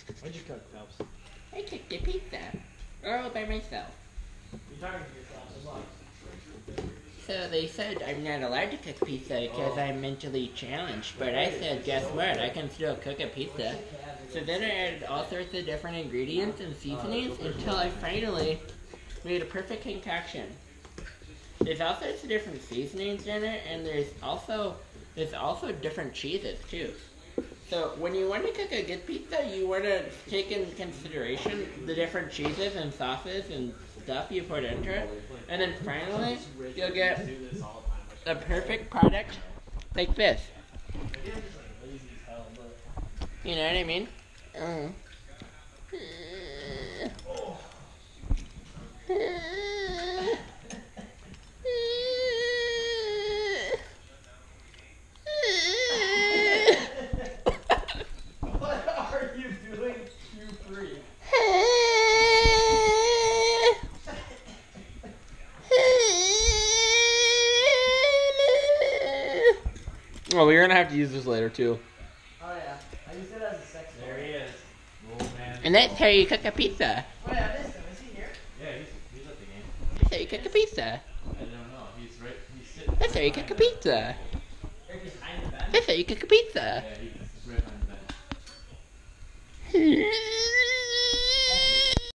What'd you cook, Phelps? I cooked a pizza. All by myself. You're talking to yourself as well. So they said I'm not allowed to cook pizza because I'm mentally challenged. But I said, guess what? I can still cook a pizza. So then I added all sorts of different ingredients and seasonings until I finally made a perfect concoction. There's all sorts of different seasonings in it, and there's also different cheeses too. So when you want to cook a good pizza, you want to take in consideration the different cheeses and sauces and stuff you put into it, and then finally you'll get a perfect product like this. You know what I mean? What are you doing, you freak? Oh, we're gonna have to use this later too. Oh yeah, I use it as a sex toy. There he is. Old man. And that's how you cook a pizza. Wait, I missed him. Is he here? Yeah, he's at the game. That's how you cook a pizza. I don't know. He's sitting. That's how you cook a pizza. You're behind the bench? That's how you cook a pizza. Yeah, he's right behind the bench.